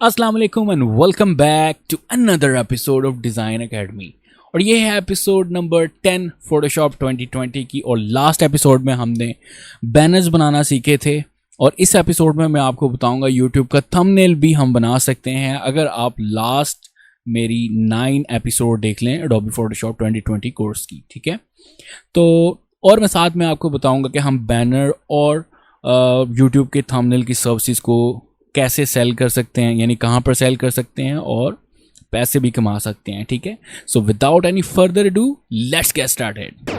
अस्सलाम वालेकुम and welcome back to another episode of Design Academy. और ये है एपिसोड नंबर 10 फोटोशॉप 2020 की। और लास्ट एपिसोड में हमने बैनर्स बनाना सीखे थे और इस एपिसोड में मैं आपको बताऊंगा यूट्यूब का थंबनेल भी हम बना सकते हैं अगर आप लास्ट मेरी 9 एपिसोड देख लें एडोबी फोटोशॉप 2020 कोर्स की। ठीक है, तो और मैं साथ में आपको बताऊंगा कि हम बैनर और यूट्यूब के थंबनेल की सर्विसेज को कैसे सेल कर सकते हैं, यानी कहाँ पर सेल कर सकते हैं और पैसे भी कमा सकते हैं। ठीक है, so without any further do let's get started.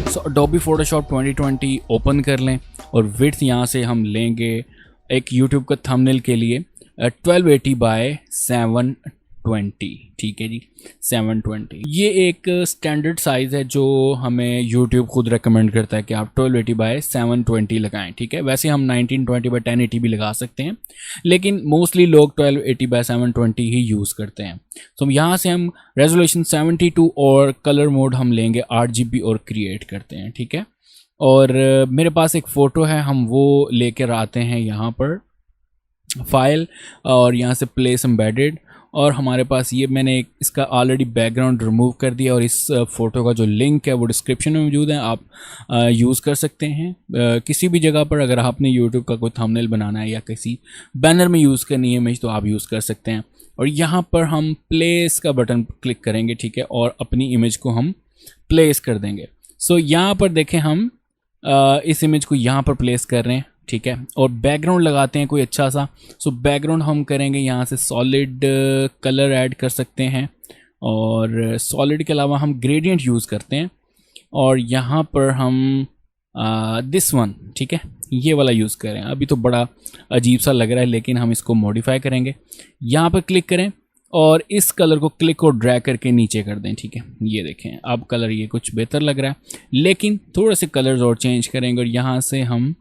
So Adobe Photoshop 2020 open कर लें और विड्थ यहाँ से हम लेंगे एक यूट्यूब का थंबनेल के लिए 1280 बाय 720। ठीक है जी, 720 ये एक स्टैंडर्ड साइज़ है जो हमें यूट्यूब खुद रेकमेंड करता है कि आप 1280 बाय 720 लगाएं। ठीक है, वैसे हम 1920 बाय 1080 भी लगा सकते हैं, लेकिन मोस्टली लोग 1280 बाय 720 ही यूज़ करते हैं। तो यहाँ से हम रेजोल्यूशन 72 और कलर मोड हम लेंगे 8GB और क्रिएट करते हैं। ठीक है, और मेरे पास एक फ़ोटो है, हम वो लेकर आते हैं यहाँ पर फाइल और यहाँ से प्लेस एम्बेडेड। और हमारे पास ये मैंने इसका ऑलरेडी बैकग्राउंड रिमूव कर दिया और इस फ़ोटो का जो लिंक है वो डिस्क्रिप्शन में मौजूद है, आप यूज़ कर सकते हैं किसी भी जगह पर। अगर आपने यूट्यूब का कोई थंबनेल बनाना है या किसी बैनर में यूज़ करनी है इमेज तो आप यूज़ कर सकते हैं। और यहाँ पर हम प्लेस का बटन क्लिक करेंगे। ठीक है, और अपनी इमेज को हम प्लेस कर देंगे। सो यहाँ पर देखें हम इस इमेज को यहाँ पर प्लेस कर रहे हैं। ठीक है, और बैकग्राउंड लगाते हैं कोई अच्छा सा। सो बैकग्राउंड हम करेंगे यहाँ से सॉलिड कलर ऐड कर सकते हैं और सॉलिड के अलावा हम ग्रेडियंट यूज़ करते हैं। और यहाँ पर हम दिस वन, ठीक है, ये वाला यूज़ करें। अभी तो बड़ा अजीब सा लग रहा है लेकिन हम इसको मॉडिफाई करेंगे। यहाँ पर क्लिक करें और इस कलर को क्लिक और ड्रैग करके नीचे कर दें। ठीक है, ये देखें अब कलर ये कुछ बेहतर लग रहा है, लेकिन थोड़े से कलर्स और चेंज करेंगे। और यहाँ से हम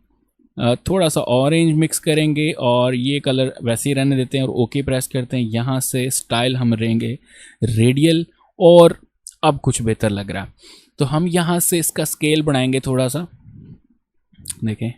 थोड़ा सा ऑरेंज मिक्स करेंगे और ये कलर वैसे ही रहने देते हैं और ओके प्रेस करते हैं। यहाँ से स्टाइल हम रहेंगे रेडियल और अब कुछ बेहतर लग रहा है। तो हम यहाँ से इसका स्केल बढ़ाएंगे थोड़ा सा, देखें,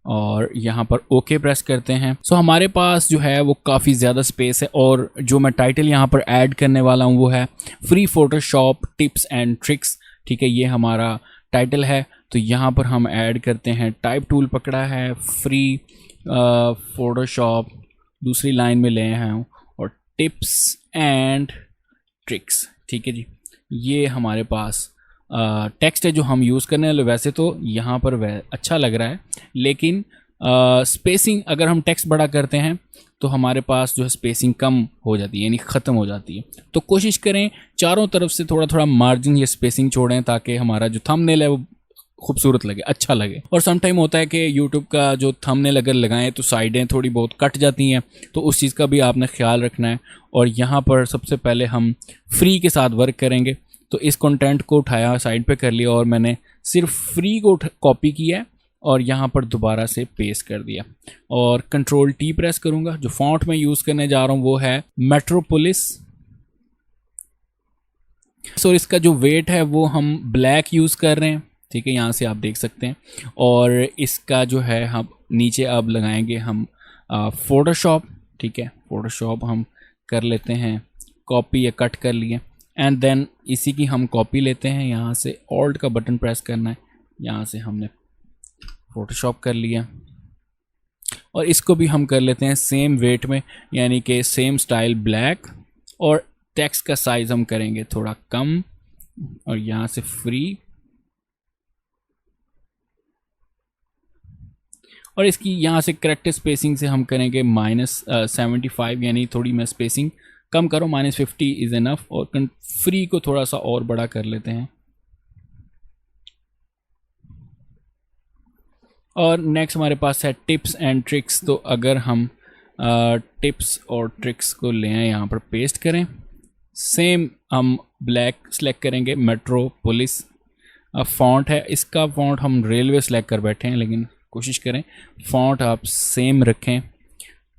और यहाँ पर ओके प्रेस करते हैं। सो हमारे पास जो है वो काफ़ी ज़्यादा स्पेस है और जो मैं टाइटल यहाँ पर ऐड करने वाला हूँ वो है free Photoshop tips and tricks. ठीक है, ये हमारा टाइटल है। तो यहाँ पर हम ऐड करते हैं टाइप टूल पकड़ा है, फ्री फोटोशॉप दूसरी लाइन में ले हैं और टिप्स एंड ट्रिक्स। ठीक है जी, ये हमारे पास टेक्स्ट है जो हम यूज़ करने वाले। वैसे तो यहाँ पर अच्छा लग रहा है, लेकिन स्पेसिंग अगर हम टेक्स्ट बड़ा करते हैं तो हमारे पास जो है स्पेसिंग कम हो जाती है, यानी ख़त्म हो जाती है। तो कोशिश करें चारों तरफ से थोड़ा थोड़ा मार्जिन या स्पेसिंग छोड़ें ताकि हमारा जो थंबनेल है वो खूबसूरत लगे, अच्छा लगे। और समटाइम होता है कि यूट्यूब का जो थंबनेल अगर लगाएं तो साइडें थोड़ी बहुत कट जाती हैं, तो उस चीज़ का भी आपने ख्याल रखना है। और यहाँ पर सबसे पहले हम फ्री के साथ वर्क करेंगे। तो इस कंटेंट को उठाया, साइड पे कर लिया और मैंने सिर्फ फ्री को कॉपी किया है और यहाँ पर दोबारा से पेस्ट कर दिया और कंट्रोल T प्रेस करूँगा। जो फॉन्ट मैं यूज़ करने जा रहा हूँ वो है मेट्रोपोलिस। सो इसका जो वेट है वो हम ब्लैक यूज़ कर रहे हैं। ठीक है, यहाँ से आप देख सकते हैं। और इसका जो है हम नीचे अब लगाएंगे हम फोटोशॉप। ठीक है, फोटोशॉप हम कर लेते हैं कॉपी या कट कर लिए एंड देन इसी की हम कॉपी लेते हैं। यहाँ से ऑल्ट का बटन प्रेस करना है, यहाँ से हमने फोटोशॉप कर लिया और इसको भी हम कर लेते हैं सेम वेट में, यानी कि सेम स्टाइल ब्लैक। और टेक्स्ट का साइज़ हम करेंगे थोड़ा कम और यहाँ से फ्री। और इसकी यहाँ से करेक्ट स्पेसिंग से हम करेंगे -75, यानी थोड़ी मैं स्पेसिंग कम करो, -50 इज़ इनफ। और फ्री को थोड़ा सा और बड़ा कर लेते हैं। और नेक्स्ट हमारे पास है टिप्स एंड ट्रिक्स। तो अगर हम टिप्स और ट्रिक्स को ले आए, यहाँ पर पेस्ट करें, सेम हम ब्लैक सेलेक्ट करेंगे, मेट्रोपोलिस फॉन्ट है, इसका फॉन्ट हम रेलवे सेलेक्ट कर बैठे हैं, लेकिन कोशिश करें फॉन्ट आप सेम रखें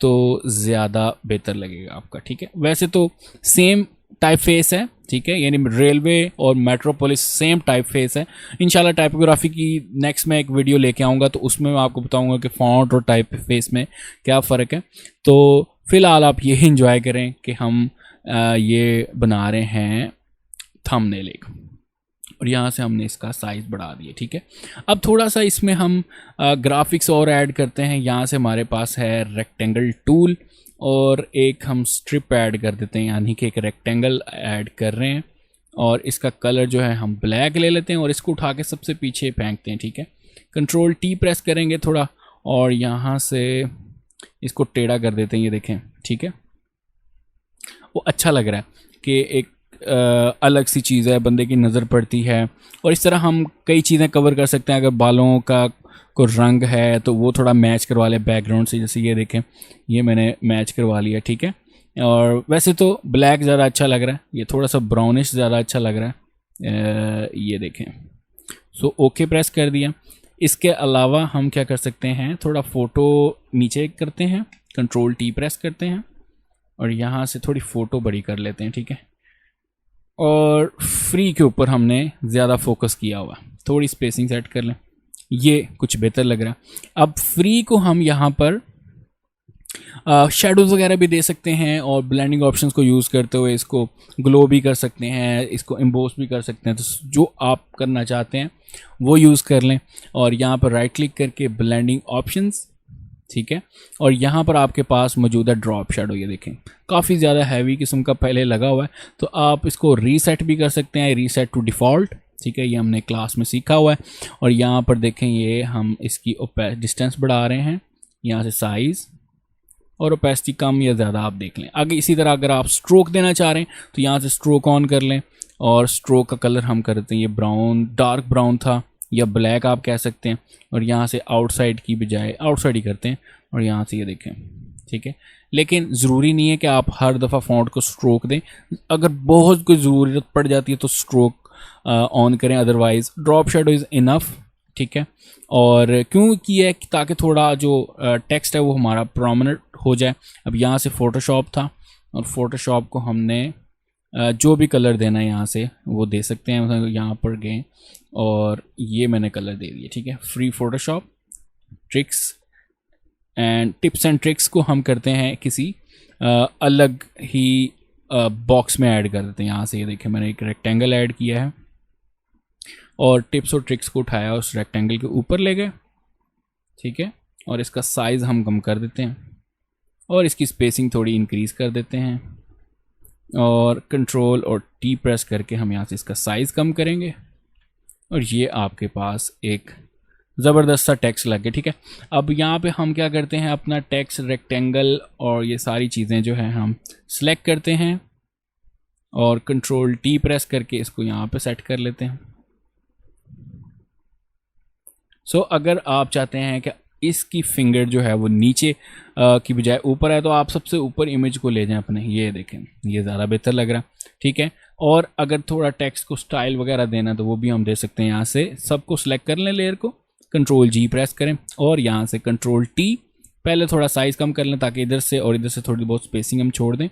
तो ज़्यादा बेहतर लगेगा आपका। ठीक है, वैसे तो सेम टाइप फेस है, ठीक है, यानी रेलवे और मेट्रोपोलिस सेम टाइप फेस है। इंशाल्लाह टाइपोग्राफी की नेक्स्ट में एक वीडियो लेके आऊँगा तो उसमें मैं आपको बताऊँगा कि फॉन्ट और टाइप फेस में क्या फ़र्क है। तो फ़िलहाल आप ये इंजॉय करें कि हम ये बना रहे हैं थंबनेल एक, और यहाँ से हमने इसका साइज़ बढ़ा दिया, ठीक है। अब थोड़ा सा इसमें हम ग्राफिक्स और ऐड करते हैं। यहाँ से हमारे पास है रेक्टेंगल टूल, और एक हम स्ट्रिप ऐड कर देते हैं, यानी कि एक रेक्टेंगल ऐड कर रहे हैं, और इसका कलर जो है हम ब्लैक ले लेते हैं और इसको उठा के सबसे पीछे फेंकते हैं, ठीक है। कंट्रोल टी प्रेस करेंगे थोड़ा, और यहाँ से इसको टेढ़ा कर देते हैं, ये देखें, ठीक है। वो अच्छा लग रहा है कि एक अलग सी चीज़ है, बंदे की नज़र पड़ती है, और इस तरह हम कई चीज़ें कवर कर सकते हैं। अगर बालों का को रंग है तो वो थोड़ा मैच करवा लें बैकग्राउंड से, जैसे ये देखें, ये मैंने मैच करवा लिया, ठीक है। और वैसे तो ब्लैक ज़्यादा अच्छा लग रहा है, ये थोड़ा सा ब्राउनिश ज़्यादा अच्छा लग रहा है, ये देखें। सो ओके प्रेस कर दिया। इसके अलावा हम क्या कर सकते हैं, थोड़ा फ़ोटो नीचे करते हैं, कंट्रोल टी प्रेस करते हैं, और यहाँ से थोड़ी फ़ोटो बड़ी कर लेते हैं, ठीक है। और फ्री के ऊपर हमने ज़्यादा फोकस किया हुआ, थोड़ी स्पेसिंग सेट कर लें, ये कुछ बेहतर लग रहा है। अब फ्री को हम यहाँ पर शेडोज़ वगैरह भी दे सकते हैं, और ब्लेंडिंग ऑप्शंस को यूज़ करते हुए इसको ग्लो भी कर सकते हैं, इसको एम्बोस भी कर सकते हैं। तो जो आप करना चाहते हैं वो यूज़ कर लें, और यहाँ पर राइट क्लिक करके ब्लेंडिंग ऑप्शंस, ठीक है। और यहाँ पर आपके पास मौजूद है ड्रॉप शेडो, ये देखें काफ़ी ज़्यादा हैवी किस्म का पहले लगा हुआ है, तो आप इसको रीसेट भी कर सकते हैं, रीसेट टू डिफ़ॉल्ट, ठीक है। ये हमने क्लास में सीखा हुआ है। और यहाँ पर देखें, ये हम इसकी डिस्टेंस बढ़ा रहे हैं, यहाँ से साइज़ और ओपेसिटी कम या ज़्यादा आप देख लें। आगे इसी तरह अगर आप स्ट्रोक देना चाह रहे हैं तो यहाँ से स्ट्रोक ऑन कर लें, और स्ट्रोक का कलर हम करते हैं, ये ब्राउन, डार्क ब्राउन था या ब्लैक आप कह सकते हैं, और यहाँ से आउटसाइड की बजाय आउटसाइड ही करते हैं, और यहाँ से ये देखें, ठीक है। लेकिन ज़रूरी नहीं है कि आप हर दफ़ा फ़ॉन्ट को स्ट्रोक दें, अगर बहुत कोई ज़रूरत पड़ जाती है तो स्ट्रोक ऑन करें, otherwise drop shadow is enough, ठीक है। और क्यों किया है, ताकि थोड़ा जो टेक्स्ट है वो हमारा प्रोमिनेंट हो जाए। अब यहाँ से फ़ोटोशॉप था, और फ़ोटोशॉप को हमने जो भी कलर देना है यहाँ से वो दे सकते हैं, मतलब यहाँ पर गए और ये मैंने कलर दे दिया, ठीक है। Free Photoshop tricks and tips and tricks को हम करते हैं किसी अलग ही बॉक्स में ऐड कर देते हैं। यहाँ से ये देखें, मैंने एक रेक्टेंगल ऐड किया है, और टिप्स और ट्रिक्स को उठाया उस रेक्टेंगल के ऊपर ले गए, ठीक है। और इसका साइज़ हम कम कर देते हैं, और इसकी स्पेसिंग थोड़ी इंक्रीज़ कर देते हैं, और कंट्रोल और टी प्रेस करके हम यहाँ से इसका साइज़ कम करेंगे, और ये आपके पास एक ज़बरदस्त सा टेक्स्ट लगे, ठीक है। अब यहाँ पे हम क्या करते हैं, अपना टेक्स्ट रेक्टेंगल और ये सारी चीज़ें जो है हम सेलेक्ट करते हैं, और कंट्रोल टी प्रेस करके इसको यहाँ पे सेट कर लेते हैं। सो अगर आप चाहते हैं कि इसकी फिंगर जो है वो नीचे की बजाय ऊपर है, तो आप सबसे ऊपर इमेज को ले जाएं अपने, ये देखें, ये ज़्यादा बेहतर लग रहा है, ठीक है। और अगर थोड़ा टेक्स्ट को स्टाइल वगैरह देना तो वो भी हम दे सकते हैं। यहाँ से सबको सिलेक्ट कर लें, लेयर को, कंट्रोल जी प्रेस करें, और यहाँ से कंट्रोल टी, पहले थोड़ा साइज़ कम कर लें ताकि इधर से और इधर से थोड़ी बहुत स्पेसिंग हम छोड़ दें,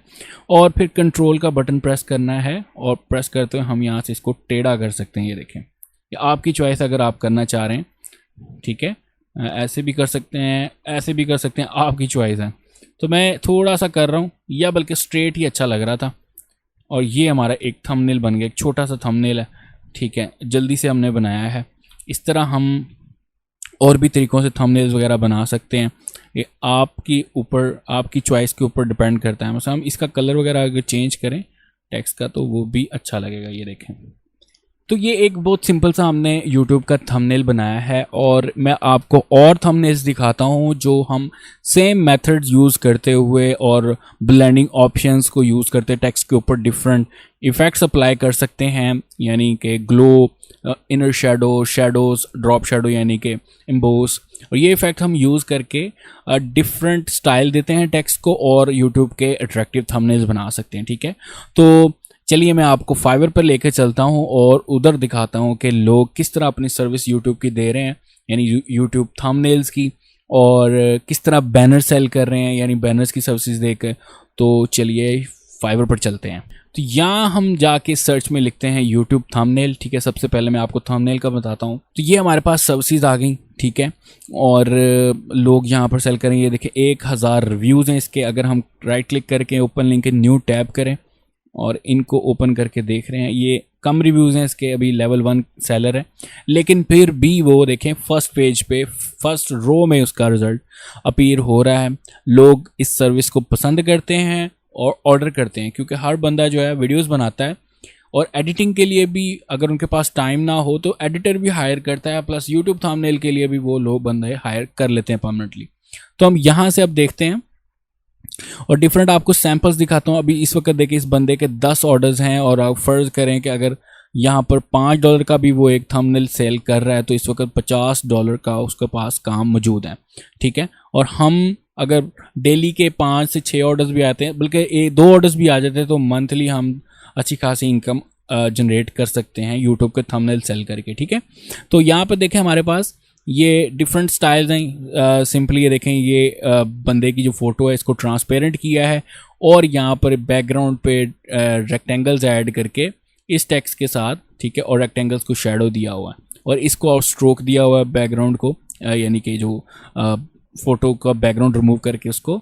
और फिर कंट्रोल का बटन प्रेस करना है, और प्रेस करते हुए हम यहाँ से इसको टेढ़ा कर सकते हैं, ये देखें। ये आपकी चॉइस अगर आप करना चाह रहे हैं, ठीक है। ऐसे भी कर सकते हैं, ऐसे भी कर सकते हैं, आपकी चॉइस है। तो मैं थोड़ा सा कर रहा हूँ, या बल्कि स्ट्रेट ही अच्छा लग रहा था, और ये हमारा एक थंबनेल बन गया, एक छोटा सा थंबनेल है, ठीक है, जल्दी से हमने बनाया है। इस तरह हम और भी तरीक़ों से थंबनेल्स वगैरह बना सकते हैं, ये आपकी ऊपर, आपकी चॉइस के ऊपर डिपेंड करता है। मतलब हम इसका कलर वगैरह अगर चेंज करें टेक्स्ट का तो वो भी अच्छा लगेगा, ये देखें। तो ये एक बहुत सिंपल सा हमने YouTube का थंबनेल बनाया है, और मैं आपको और थंबनेल्स दिखाता हूँ जो हम सेम मेथड्स यूज़ करते हुए और ब्लेंडिंग ऑप्शंस को यूज़ करते टेक्स्ट के ऊपर डिफरेंट इफ़ेक्ट्स अप्लाई कर सकते हैं, यानी कि glow, inner shadow, shadows, drop shadow यानी कि एम्बोस, और ये इफ़ेक्ट हम यूज़ करके डिफरेंट स्टाइल देते हैं टेक्स्ट को, और YouTube के अट्रैक्टिव थंबनेल्स बना सकते हैं, ठीक है। तो चलिए मैं आपको फाइवर पर लेकर चलता हूं, और उधर दिखाता हूं कि लोग किस तरह अपनी सर्विस YouTube की दे रहे हैं, यानी YouTube थंबनेल्स की, और किस तरह बैनर सेल कर रहे हैं, यानी बैनर्स की सर्विसेज देकर। तो चलिए फाइवर पर चलते हैं। तो यहाँ हम जाके सर्च में लिखते हैं यूट्यूब थंबनेल, ठीक है। सबसे पहले मैं आपको थंबनेल का बताता हूँ। तो ये हमारे पास सर्विसेज आ गई, ठीक है, और लोग यहाँ पर सेल करेंगे। देखिए 1000 रिव्यूज़ हैं इसके। अगर हम राइट क्लिक करके ओपन लिंक न्यू टैब करें और इनको ओपन करके देख रहे हैं, ये कम रिव्यूज़ हैं इसके, अभी लेवल 1 सेलर है, लेकिन फिर भी वो देखें फर्स्ट पेज पे फर्स्ट रो में उसका रिज़ल्ट अपीयर हो रहा है। लोग इस सर्विस को पसंद करते हैं और ऑर्डर करते हैं, क्योंकि हर बंदा जो है वीडियोस बनाता है और एडिटिंग के लिए भी अगर उनके पास टाइम ना हो तो एडिटर भी हायर करता है, प्लस यूट्यूब थंबनेल के लिए भी वो लोग बंदे हायर कर लेते हैं परमानेंटली। तो हम यहाँ से अब देखते हैं और डिफरेंट आपको सैंपल्स दिखाता हूँ। अभी इस वक्त देखिए इस बंदे के 10 ऑर्डर्स हैं और आप फ़र्ज़ करें कि अगर यहाँ पर $5 का भी वो एक थंबनेल सेल कर रहा है तो इस वक्त $50 का उसके पास काम मौजूद है, ठीक है। और हम अगर डेली के 5 से 6 ऑर्डर्स भी आते हैं, बल्कि 2 ऑर्डर्स भी आ जाते हैं, तो मंथली हम अच्छी खासी इनकम जनरेट कर सकते हैं यूट्यूब के थंबनेल सेल करके, ठीक है। तो यहाँ पर देखें हमारे पास ये डिफरेंट स्टाइल्स हैं। सिंपली ये देखें, ये बंदे की जो फ़ोटो है इसको ट्रांसपेरेंट किया है और यहाँ पर बैकग्राउंड पे रेक्टेंगल्स ऐड करके इस टेक्स्ट के साथ, ठीक है, और रेक्टेंगल्स को शेडो दिया हुआ है और इसको और स्ट्रोक दिया हुआ है बैकग्राउंड को, यानी कि जो फ़ोटो का बैकग्राउंड रिमूव करके उसको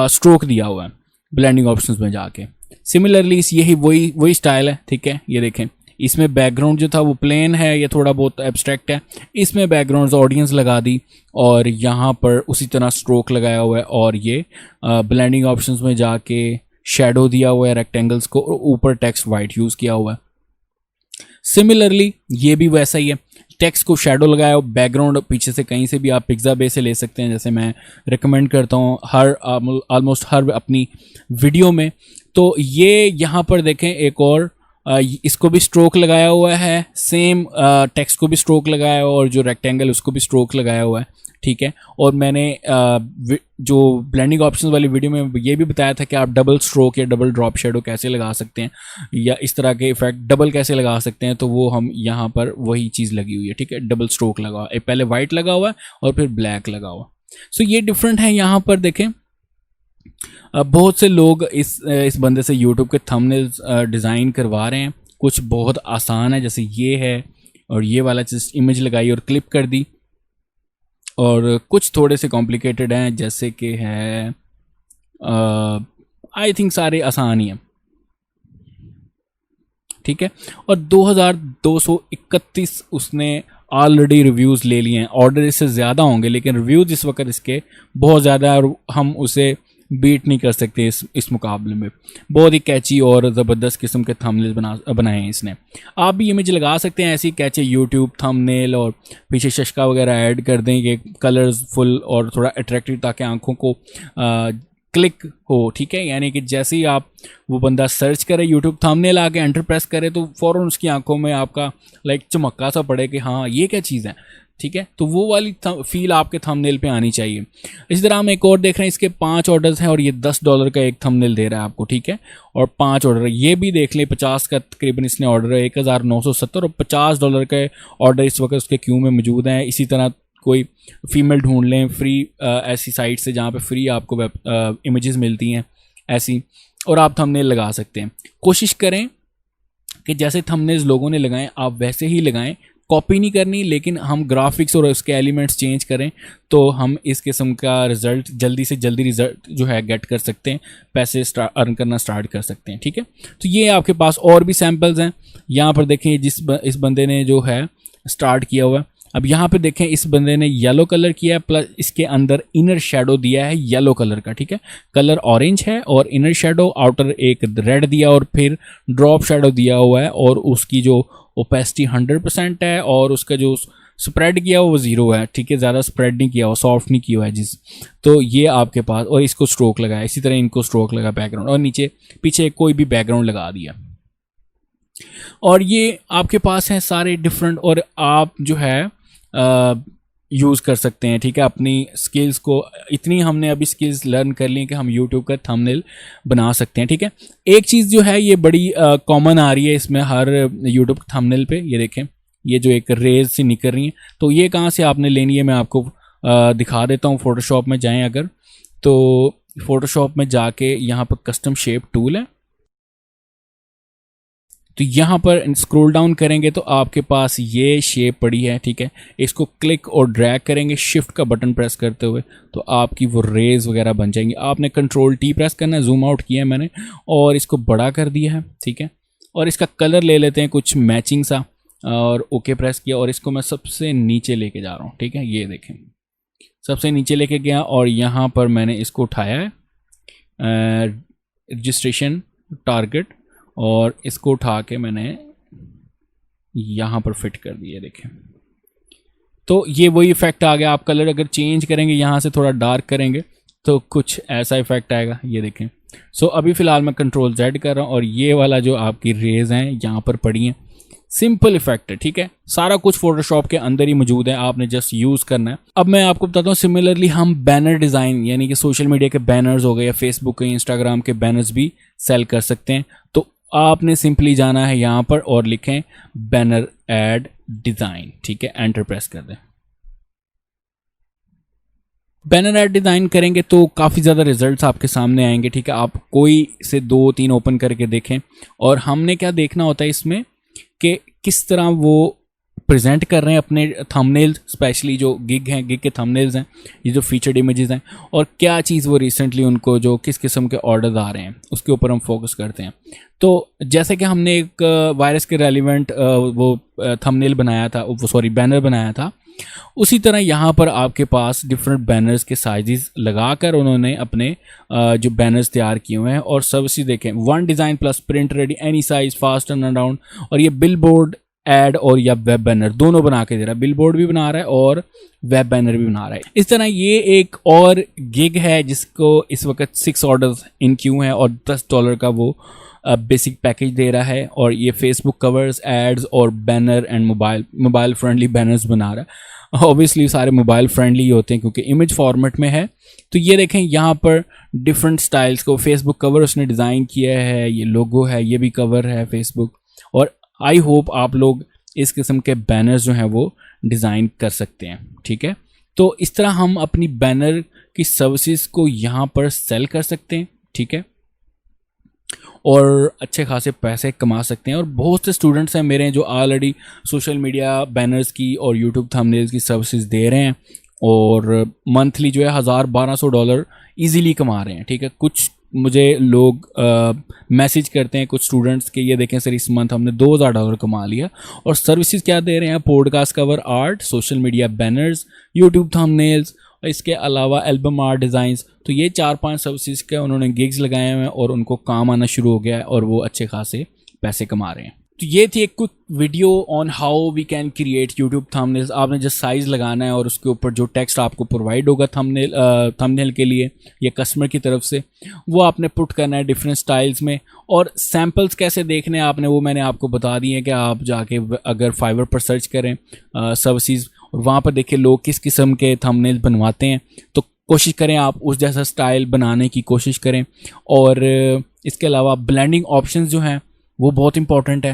स्ट्रोक दिया हुआ है ब्लेंडिंग ऑप्शंस में जाके। सिमिलरली यही वही स्टाइल है, ठीक है। ये देखें इसमें बैकग्राउंड जो था वो प्लेन है, ये थोड़ा बहुत एब्स्ट्रैक्ट है, इसमें बैकग्राउंड ऑडियंस लगा दी और यहाँ पर उसी तरह स्ट्रोक लगाया हुआ है और ये ब्लेंडिंग ऑप्शंस में जाके शेडो दिया हुआ है रेक्टेंगल्स को और ऊपर टेक्स्ट वाइट यूज़ किया हुआ है। सिमिलरली ये भी वैसा ही है, टेक्स्ट को शेडो लगाया हो, बैकग्राउंड पीछे से कहीं से भी आप पिक्साबे से ले सकते हैं, जैसे मैं रिकमेंड करता हूँ हर ऑलमोस्ट हर अपनी वीडियो में। तो ये यहाँ पर देखें एक और इसको भी स्ट्रोक लगाया हुआ है, सेम टेक्स्ट को भी स्ट्रोक लगाया हुआ और जो रेक्टेंगल उसको भी स्ट्रोक लगाया हुआ है, ठीक है। और मैंने जो ब्लेंडिंग ऑप्शंस वाली वीडियो में ये भी बताया था कि आप डबल स्ट्रोक या डबल ड्रॉप शेडो कैसे लगा सकते हैं या इस तरह के इफेक्ट डबल कैसे लगा सकते हैं, तो वो हम यहाँ पर वही चीज़ लगी हुई है, ठीक है। डबल स्ट्रोक लगा हुआ है, पहले वाइट लगा हुआ है और फिर ब्लैक लगा हुआ। सो ये डिफरेंट है। यहाँ पर देखें बहुत से लोग इस बंदे से यूट्यूब के थंबनेल्स डिज़ाइन करवा रहे हैं। कुछ बहुत आसान है, जैसे ये है और ये वाला चीज़ इमेज लगाई और क्लिप कर दी, और कुछ थोड़े से कॉम्प्लिकेटेड हैं जैसे कि है आई थिंक सारे आसान ही हैं, ठीक है। और 2231 उसने ऑलरेडी रिव्यूज़ ले लिए हैं। ऑर्डर इससे ज़्यादा होंगे लेकिन रिव्यूज़ इस वक्त इसके बहुत ज़्यादा है और हम उसे बीट नहीं कर सकते इस मुकाबले में। बहुत ही कैची और ज़बरदस्त किस्म के थंबनेल बनाए हैं इसने। आप भी इमेज लगा सकते हैं ऐसी कैची यूट्यूब थंबनेल और पीछे शशका वगैरह ऐड कर दें कि कलरफुल और थोड़ा अट्रैक्टिव, ताकि आंखों को क्लिक हो, ठीक है। यानी कि जैसे ही आप वो बंदा सर्च करे यूट्यूब थंबनेल आके एंटर प्रेस करे तो फ़ौरन उसकी आंखों में आपका लाइक चमक्का सा पड़े कि हाँ ये क्या चीज़ है, ठीक है। तो वो वाली फील आपके थंबनेल पे आनी चाहिए। इसी तरह हम एक और देख रहे हैं, इसके 5 ऑर्डर्स हैं और ये $10 का एक थंबनेल दे रहा है आपको, ठीक है। और 5 ऑर्डर ये भी देख लें, 50 का तकरीबन इसने ऑर्डर है, 1970 और $50 के ऑर्डर इस वक्त उसके क्यू में मौजूद हैं। इसी तरह कोई फीमेल ढूंढ लें फ्री ऐसी साइट से जहाँ पे फ्री आपको इमेजेस मिलती हैं ऐसी, और आप थंबनेल लगा सकते हैं। कोशिश करें कि जैसे थंबनेल्स लोगों ने लगाएं आप वैसे ही लगाएं, कॉपी नहीं करनी, लेकिन हम ग्राफिक्स और उसके एलिमेंट्स चेंज करें तो हम इस किस्म का रिज़ल्ट जल्दी से जल्दी रिज़ल्ट जो है गेट कर सकते हैं, पैसे अर्न करना स्टार्ट कर सकते हैं, ठीक है। तो ये आपके पास और भी सैम्पल्स हैं। यहाँ पर देखें इस बंदे ने जो है स्टार्ट किया हुआ है। अब यहाँ पे देखें इस बंदे ने येलो कलर किया है, प्लस इसके अंदर इनर शेडो दिया है येलो कलर का, ठीक है। कलर ऑरेंज है और इनर शेडो आउटर एक रेड दिया और फिर ड्रॉप शेडो दिया हुआ है और उसकी जो ओपेसिटी 100% है और उसका जो स्प्रेड किया हुआ वो 0 है, ठीक है। ज़्यादा स्प्रेड नहीं किया हुआ, सॉफ्ट नहीं किया हुआ है जिस, तो ये आपके पास, और इसको स्ट्रोक लगाया, इसी तरह इनको स्ट्रोक लगा बैकग्राउंड और नीचे पीछे कोई भी बैकग्राउंड लगा दिया। और ये आपके पास हैं सारे डिफरेंट, और आप जो है यूज़ कर सकते हैं, ठीक है। अपनी स्किल्स को इतनी हमने अभी स्किल्स लर्न कर ली कि हम यूट्यूब का थंबनेल बना सकते हैं, ठीक है। एक चीज़ जो है ये बड़ी कॉमन आ रही है इसमें हर यूट्यूब थंबनेल पे, ये देखें ये जो एक रेज सी निकल रही है, तो ये कहाँ से आपने लेनी है मैं आपको दिखा देता हूँ। फ़ोटोशॉप में जाएँ अगर, तो फ़ोटोशॉप में जाके यहाँ पर कस्टम शेप टूल है, तो यहाँ पर स्क्रॉल डाउन करेंगे तो आपके पास ये शेप पड़ी है, ठीक है। इसको क्लिक और ड्रैग करेंगे शिफ्ट का बटन प्रेस करते हुए, तो आपकी वो रेज वगैरह बन जाएंगी। आपने कंट्रोल टी प्रेस करना है, जूम आउट किया है मैंने और इसको बड़ा कर दिया है, ठीक है। और इसका कलर ले लेते हैं कुछ मैचिंग सा और ओके प्रेस किया और इसको मैं सबसे नीचे लेके जा रहा हूँ, ठीक है। ये देखें सबसे नीचे लेके गया और यहाँ पर मैंने इसको उठाया है रजिस्ट्रेशन टारगेट और इसको उठा के मैंने यहाँ पर फिट कर दिया, देखें। तो ये वही इफेक्ट आ गया। आप कलर अगर चेंज करेंगे, यहाँ से थोड़ा डार्क करेंगे तो कुछ ऐसा इफेक्ट आएगा, ये देखें। सो अभी फ़िलहाल मैं कंट्रोल Z कर रहा हूँ और ये वाला जो आपकी रेज हैं यहाँ पर पड़ी हैं। सिंपल इफेक्ट है, ठीक है। सारा कुछ फोटोशॉप के अंदर ही मौजूद है, आपने जस्ट यूज़ करना है। अब मैं आपको बताता हूँ सिमिलरली हम बैनर डिज़ाइन यानी कि सोशल मीडिया के बैनर्स हो गए या फेसबुक के इंस्टाग्राम के बैनर्स भी सेल कर सकते हैं। तो आपने सिंपली जाना है यहाँ पर और लिखें बैनर एड डिज़ाइन, ठीक है। एंटर प्रेस कर दें। बैनर एड डिज़ाइन करेंगे तो काफ़ी ज़्यादा रिजल्ट्स आपके सामने आएंगे, ठीक है। आप कोई से 2-3 ओपन करके देखें और हमने क्या देखना होता है इसमें कि किस तरह वो प्रेजेंट कर रहे हैं अपने थंबनेल, स्पेशली जो गिग हैं, गिग के थंबनेल्स हैं, ये जो फीचर्ड इमेजेस हैं, और क्या चीज़ वो रिसेंटली उनको जो किस किस्म के ऑर्डर्स आ रहे हैं उसके ऊपर हम फोकस करते हैं। तो जैसे कि हमने एक वायरस के रेलिवेंट वो थंबनेल बनाया था, वो सॉरी बैनर बनाया था, उसी तरह यहाँ पर आपके पास डिफरेंट बैनर्स के साइजेस लगाकर उन्होंने अपने जो बैनर्स तैयार किए हुए हैं और सर्विसेज देखें, 1 design plus print ready any size fast turn around, और ये बिल बोर्ड एड और या वेब बैनर दोनों बना के दे रहा है। बिल बोर्ड भी बना रहा है और वेब बैनर भी बना रहा है। इस तरह ये एक और गिग है जिसको इस वक्त 6 ऑर्डर्स इन क्यू हैं और $10 का वो बेसिक पैकेज दे रहा है और ये फेसबुक कवर्स, एड्स और banner and mobile friendly banners बना रहा है। ऑब्वियसली सारे मोबाइल फ्रेंडली होते हैं क्योंकि इमेज फॉर्मेट में है। तो ये देखें यहाँ पर डिफरेंट स्टाइल्स को फेसबुक कवर उसने डिज़ाइन किया है, ये लोगो है, ये भी कवर है फेसबुक, और आई होप आप लोग इस किस्म के बैनर्स जो हैं वो डिज़ाइन कर सकते हैं, ठीक है। तो इस तरह हम अपनी बैनर की सर्विसेज को यहाँ पर सेल कर सकते हैं, ठीक है, और अच्छे खासे पैसे कमा सकते हैं। और बहुत से स्टूडेंट्स हैं मेरे जो ऑलरेडी सोशल मीडिया बैनर्स की और यूट्यूब थंबनेल्स की सर्विसेज दे रहे हैं और मंथली जो है $1000-1200 ईजीली कमा रहे हैं, ठीक है। कुछ मुझे लोग मैसेज करते हैं, कुछ स्टूडेंट्स के, ये देखें सर इस मंथ हमने $2000 कमा लिया, और सर्विसेज क्या दे रहे हैं, podcast cover art, social media banners, YouTube thumbnails, इसके अलावा एल्बम आर्ट डिज़ाइंस। तो ये 4-5 सर्विसेज के उन्होंने गिग्स लगाए हुए हैं और उनको काम आना शुरू हो गया है और वो अच्छे खासे पैसे कमा रहे हैं। तो ये थी एक quick video on how we can create YouTube thumbnails. आपने जस्ट साइज़ लगाना है और उसके ऊपर जो टेक्स्ट आपको प्रोवाइड होगा थंबनेल के लिए या कस्टमर की तरफ से, वो आपने पुट करना है डिफरेंट स्टाइल्स में। और सैम्पल्स कैसे देखने हैं आपने, वो मैंने आपको बता दिए हैं कि आप जाके अगर फाइवर पर सर्च करें सर्विसेज और वहाँ पर देखिए लोग किस किस्म के थंबनेल बनवाते हैं, तो कोशिश करें आप उस जैसा स्टाइल बनाने की कोशिश करें। और इसके अलावा ब्लेंडिंग ऑप्शंस जो हैं वो बहुत इंपॉर्टेंट है।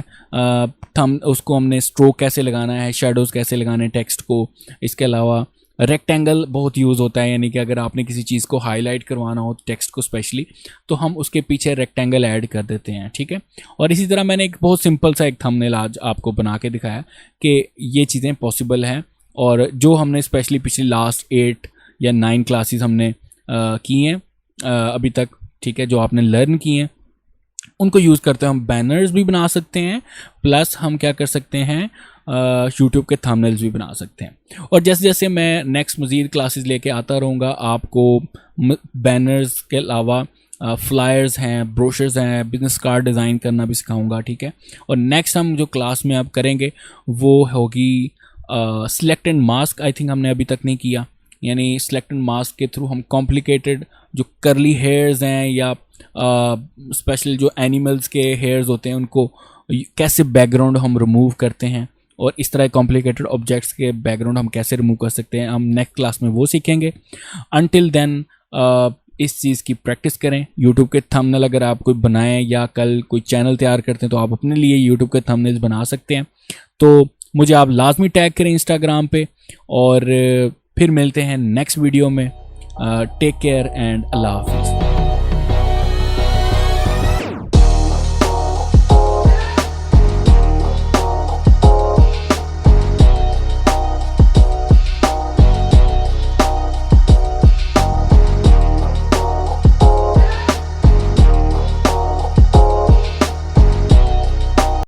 उसको हमने स्ट्रोक कैसे लगाना है, शेडोज़ कैसे लगाने हैं टेक्स्ट को। इसके अलावा रेक्टेंगल बहुत यूज़ होता है, यानी कि अगर आपने किसी चीज़ को हाईलाइट करवाना हो टेक्स्ट को स्पेशली, तो हम उसके पीछे रेक्टेंगल ऐड कर देते हैं, ठीक है। और इसी तरह मैंने एक बहुत सिंपल सा एक थंबनेल आज आपको बना के दिखाया कि ये चीज़ें पॉसिबल हैं, और जो हमने स्पेशली पिछली लास्ट 8 या 9 क्लासेस हमने की हैं अभी तक, ठीक है, जो आपने लर्न की हैं, उनको यूज़ करते हैं हम बैनर्स भी बना सकते हैं, प्लस हम क्या कर सकते हैं यूट्यूब के थंबनेल्स भी बना सकते हैं। और जैसे जैसे मैं नेक्स्ट मज़ीद क्लासेस लेके आता रहूँगा, आपको बैनर्स के अलावा फ्लायर्स हैं, ब्रोशर्स हैं, बिजनेस कार्ड डिज़ाइन करना भी सिखाऊंगा, ठीक है। और नेक्स्ट हम जो क्लास में आप करेंगे वो होगी select and mask. I think हमने अभी तक नहीं किया, यानी सिलेक्ट एंड मास्क के थ्रू हम कॉम्प्लिकेटेड जो करली हेयर्स हैं या स्पेशल जो एनिमल्स के हेयर्स होते हैं उनको कैसे बैकग्राउंड हम रिमूव करते हैं, और इस तरह कॉम्प्लिकेटेड ऑब्जेक्ट्स के बैकग्राउंड हम कैसे रिमूव कर सकते हैं, हम नेक्स्ट क्लास में वो सीखेंगे। अनटिल देन इस चीज़ की प्रैक्टिस करें। यूट्यूब के थंबनेल अगर आप कोई बनाएं या कल कोई चैनल तैयार करते हैं तो आप अपने लिए यूट्यूब के थंबनेल्स बना सकते हैं। तो मुझे आप लाजमी टैग करें इंस्टाग्राम पे, और फिर मिलते हैं नेक्स्ट वीडियो में। टेक केयर एंड अल्लाह हाफ़िज़।